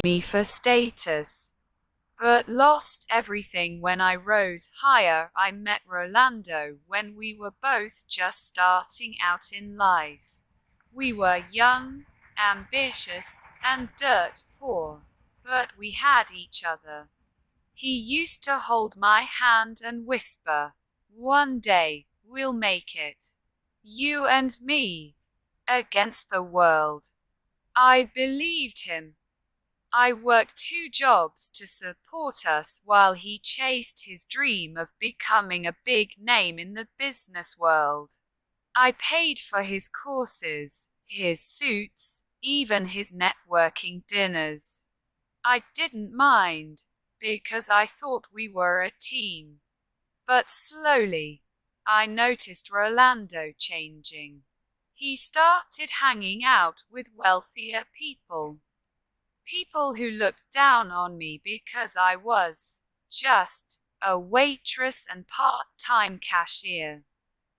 me for status, but lost everything when I rose higher. I met Rolando when we were both just starting out in life. We were young, ambitious, and dirt poor, but we had each other. He used to hold my hand and whisper, "One day, we'll make it. You and me. Against the world." I believed him. I worked 2 jobs to support us while he chased his dream of becoming a big name in the business world. I paid for his courses, his suits, even his networking dinners. I didn't mind, because I thought we were a team. But slowly, I noticed Rolando changing. He started hanging out with wealthier people. People who looked down on me because I was just a waitress and part-time cashier.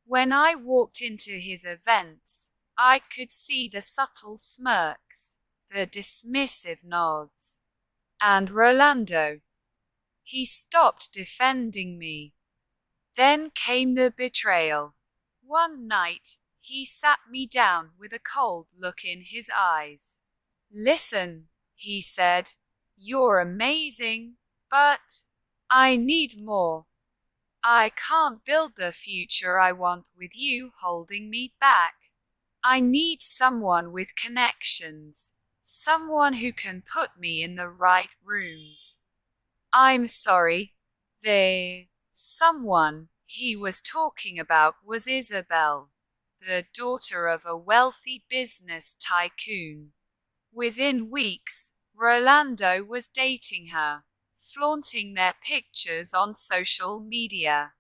When I walked into his events, I could see the subtle smirks, the dismissive nods. And Rolando, he stopped defending me. Then came the betrayal. One night, he sat me down with a cold look in his eyes. "Listen," he said, "you're amazing, but I need more. I can't build the future I want with you holding me back. I need someone with connections, someone who can put me in the right rooms." I'm sorry, the someone he was talking about was Isabel, the daughter of a wealthy business tycoon. Within weeks, Rolando was dating her, flaunting their pictures on social media,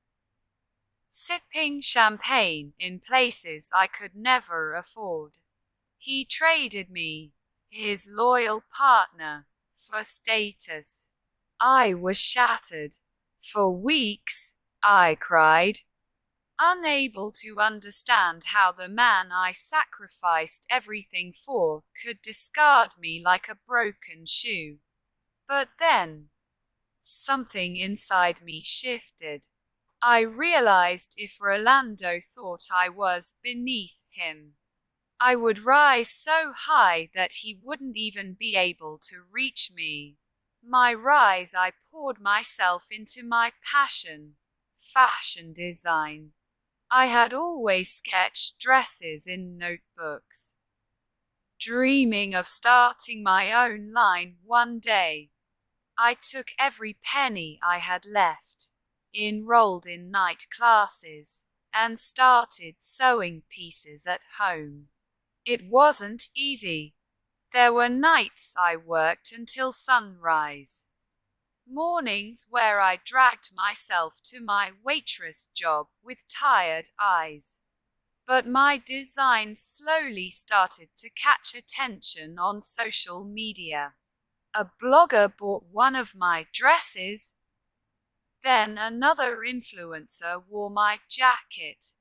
sipping champagne in places I could never afford. He traded me, his loyal partner, for status. I was shattered. For weeks, I cried, unable to understand how the man I sacrificed everything for could discard me like a broken shoe. But then, something inside me shifted. I realized if Rolando thought I was beneath him, I would rise so high that he wouldn't even be able to reach me. My rise, I poured myself into my passion, fashion design. I had always sketched dresses in notebooks, dreaming of starting my own line one day. I took every penny I had left, enrolled in night classes, and started sewing pieces at home. It wasn't easy. There were nights I worked until sunrise. Mornings where I dragged myself to my waitress job with tired eyes. But my designs slowly started to catch attention on social media. A blogger bought one of my dresses. Then another influencer wore my jacket.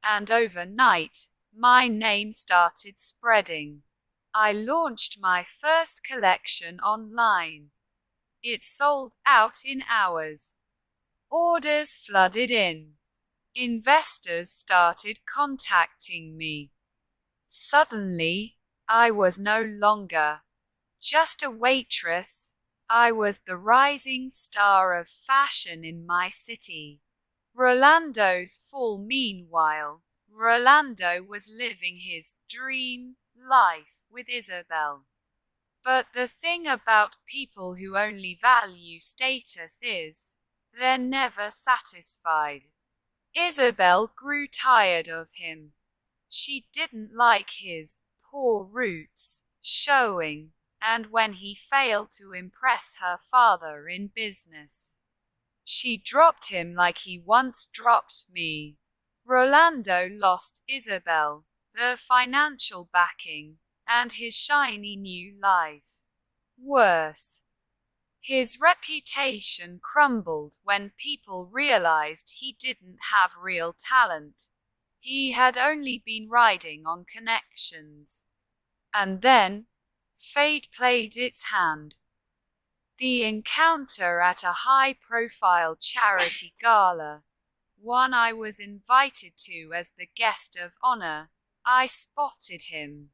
And overnight, my name started spreading. I launched my first collection online. It sold out in hours. Orders flooded in. Investors started contacting me. Suddenly, I was no longer just a waitress. I was the rising star of fashion in my city. Rolando's fall. Meanwhile, Rolando was living his dream life with Isabel. But the thing about people who only value status is, they're never satisfied. Isabel grew tired of him. She didn't like his poor roots showing, and when he failed to impress her father in business, she dropped him like he once dropped me. Rolando lost Isabel, the financial backing, and his shiny new life. Worse, his reputation crumbled when people realized he didn't have real talent. He had only been riding on connections. And then, Fate played its hand. The encounter at a high-profile charity gala, one I was invited to as the guest of honor, I spotted him.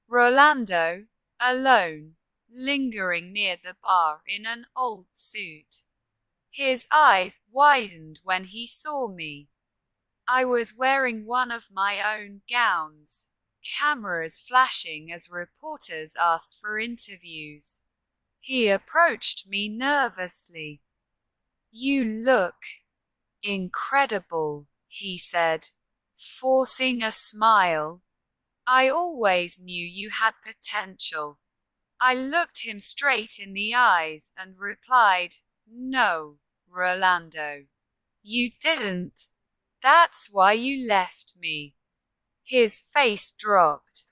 Rolando, alone, lingering near the bar in an old suit. His eyes widened when he saw me. I was wearing one of my own gowns, cameras flashing as reporters asked for interviews. He approached me nervously. "You look incredible," he said, forcing a smile. "I always knew you had potential." I looked him straight in the eyes and replied, "No, Rolando. You didn't. That's why you left me." His face dropped.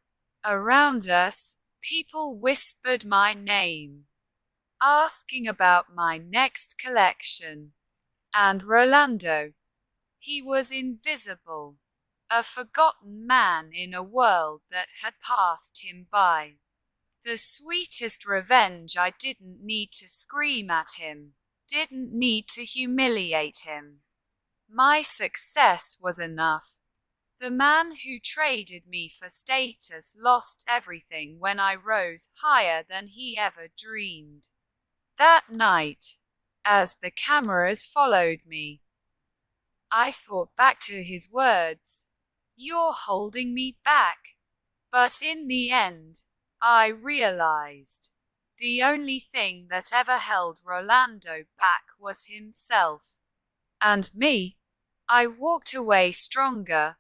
Around us, people whispered my name, asking about my next collection. And Rolando. He was invisible. A forgotten man in a world that had passed him by. The sweetest revenge. I didn't need to scream at him. Didn't need to humiliate him. My success was enough. The man who traded me for status lost everything when I rose higher than he ever dreamed. That night, as the cameras followed me, I thought back to his words. "You're holding me back." But in the end, I realized the only thing that ever held Rolando back was himself. And me. I walked away stronger,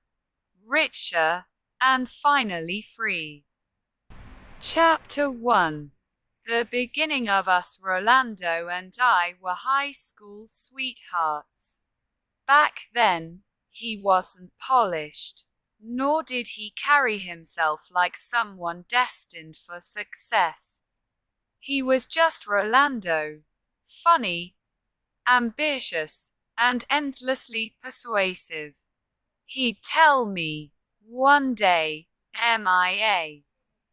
richer, and finally free. Chapter 1. The beginning of us. Rolando and I were high school sweethearts. Back then, he wasn't polished, nor did he carry himself like someone destined for success. He was just Rolando. Funny, ambitious, and endlessly persuasive. He'd tell me, "One day, MIA,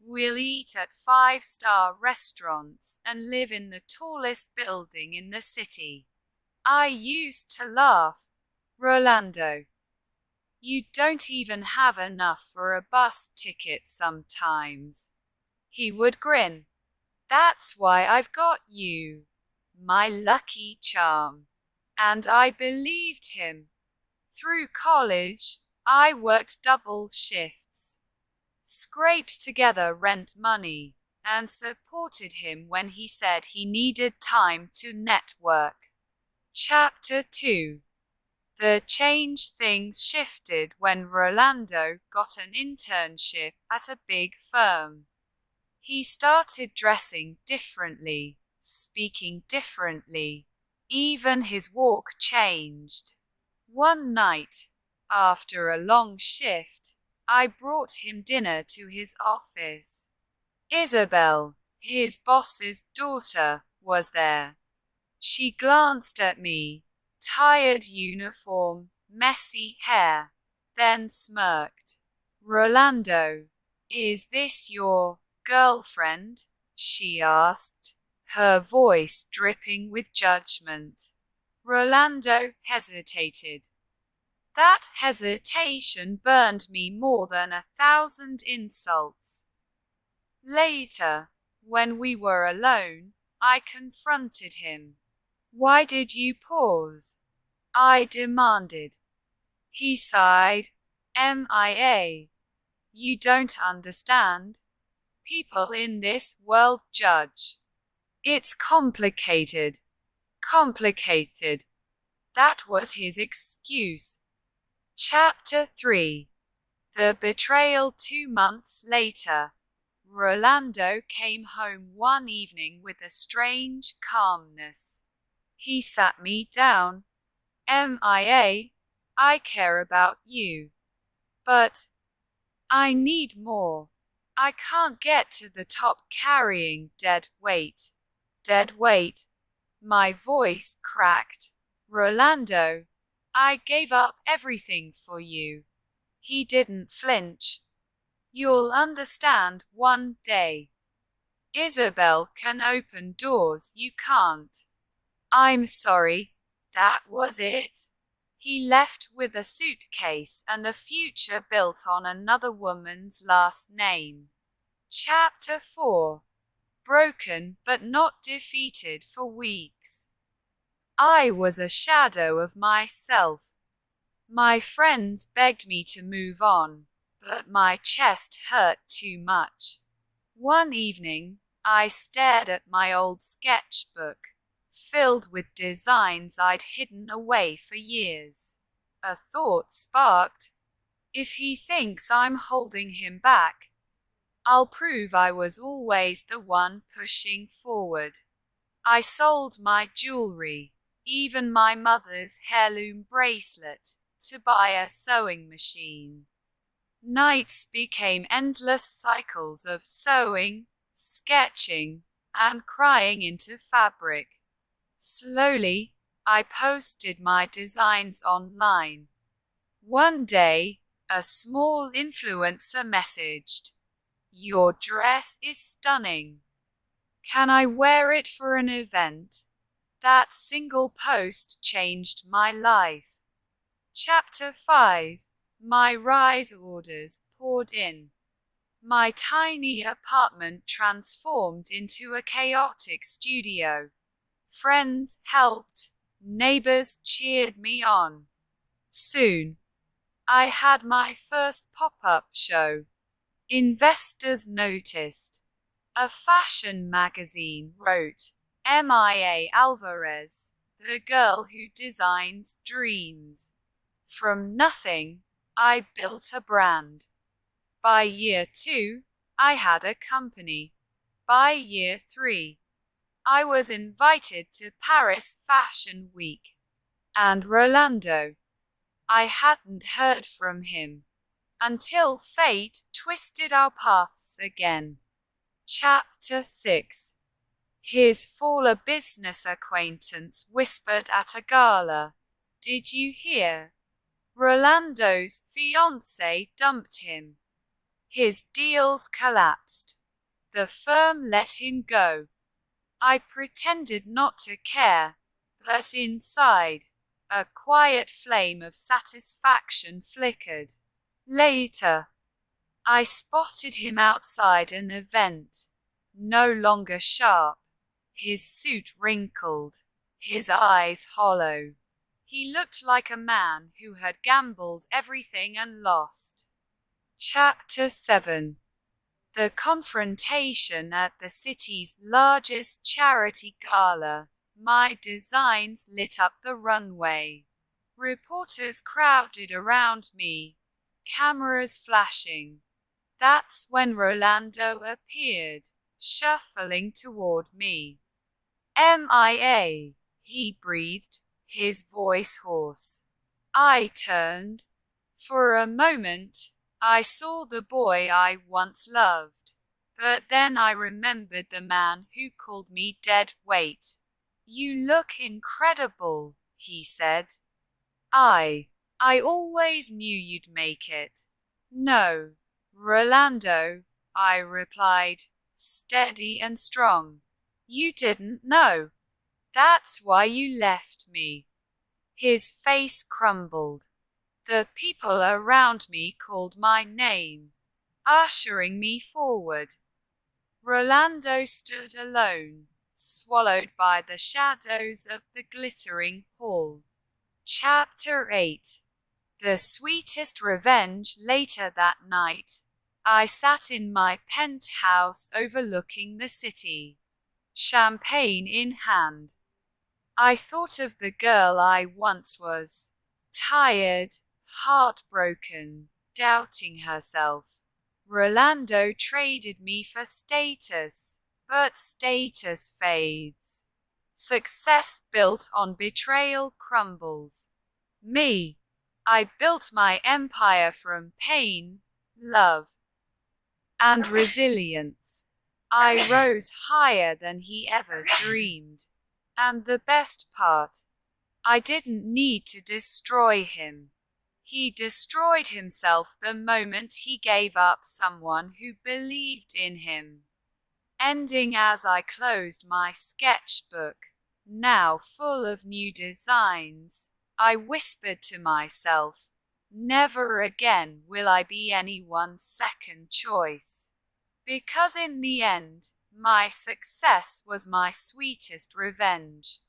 we'll eat at 5-star restaurants and live in the tallest building in the city." I used to laugh. "Rolando, you don't even have enough for a bus ticket sometimes." He would grin. "That's why I've got you, my lucky charm." And I believed him. Through college, I worked double shifts, scraped together rent money, and supported him when he said he needed time to network. Chapter 2. The change. Things shifted when Rolando got an internship at a big firm. He started dressing differently, speaking differently. Even his walk changed. One night, after a long shift, I brought him dinner to his office. Isabel, his boss's daughter, was there. She glanced at me, tired uniform, messy hair, then smirked. "Rolando, is this your girlfriend?" she asked, her voice dripping with judgment. Rolando hesitated. That hesitation burned me more than 1,000 insults. Later, when we were alone, I confronted him. "Why did you pause?" I demanded. He sighed. "MIA. You don't understand. People in this world judge. It's complicated." Complicated. That was his excuse. Chapter 3. The betrayal. 2 months later, Rolando came home one evening with a strange calmness. He sat me down. "MIA, I care about you. But I need more. I can't get to the top carrying dead weight." Dead weight. My voice cracked. "Rolando, I gave up everything for you." He didn't flinch. "You'll understand one day." Isabel can open doors you can't. I'm sorry, that was it. He left with a suitcase and a future built on another woman's last name. Chapter 4. Broken but not defeated for weeks. I was a shadow of myself. My friends begged me to move on, but my chest hurt too much. One evening, I stared at my old sketchbook, filled with designs I'd hidden away for years. A thought sparked. If he thinks I'm holding him back, I'll prove I was always the one pushing forward. I sold my jewelry, even my mother's heirloom bracelet, to buy a sewing machine. Nights became endless cycles of sewing, sketching, and crying into fabric. Slowly, I posted my designs online. One day, a small influencer messaged, "Your dress is stunning. Can I wear it for an event?" That single post changed my life. Chapter 5. My rise orders poured in. My tiny apartment transformed into a chaotic studio. Friends helped, neighbors cheered me on. Soon, I had my first pop-up show. Investors noticed. A fashion magazine wrote, "Mia Alvarez, the girl who designs dreams." From nothing, I built a brand. By year 2, I had a company. By year 3, I was invited to Paris Fashion Week. And Rolando. I hadn't heard from him until fate twisted our paths again. Chapter 6. His former business acquaintance whispered at a gala, "Did you hear? Rolando's fiancée dumped him. His deals collapsed. The firm let him go." I pretended not to care, but inside, a quiet flame of satisfaction flickered. Later, I spotted him outside an event, no longer sharp, his suit wrinkled, his eyes hollow. He looked like a man who had gambled everything and lost. Chapter 7. The confrontation at the city's largest charity gala. My designs lit up the runway. Reporters crowded around me, cameras flashing. That's when Rolando appeared, shuffling toward me. "MIA," he breathed, his voice hoarse. I turned. For a moment, I saw the boy I once loved. But then I remembered the man who called me dead weight. "You look incredible," he said. I always knew you'd make it." "No, Rolando," I replied, steady and strong. "You didn't know. That's why you left me." His face crumbled. The people around me called my name, ushering me forward. Rolando stood alone, swallowed by the shadows of the glittering hall. Chapter 8. The sweetest revenge. Later that night, I sat in my penthouse overlooking the city, champagne in hand. I thought of the girl I once was, tired, heartbroken, doubting herself. Rolando traded me for status, but status fades. Success built on betrayal crumbles. Me. I built my empire from pain, love, and resilience. I rose higher than he ever dreamed. And the best part, I didn't need to destroy him. He destroyed himself the moment he gave up someone who believed in him. ending as I closed my sketchbook, now full of new designs. I whispered to myself, never again will I be anyone's second choice. Because in the end, my success was my sweetest revenge.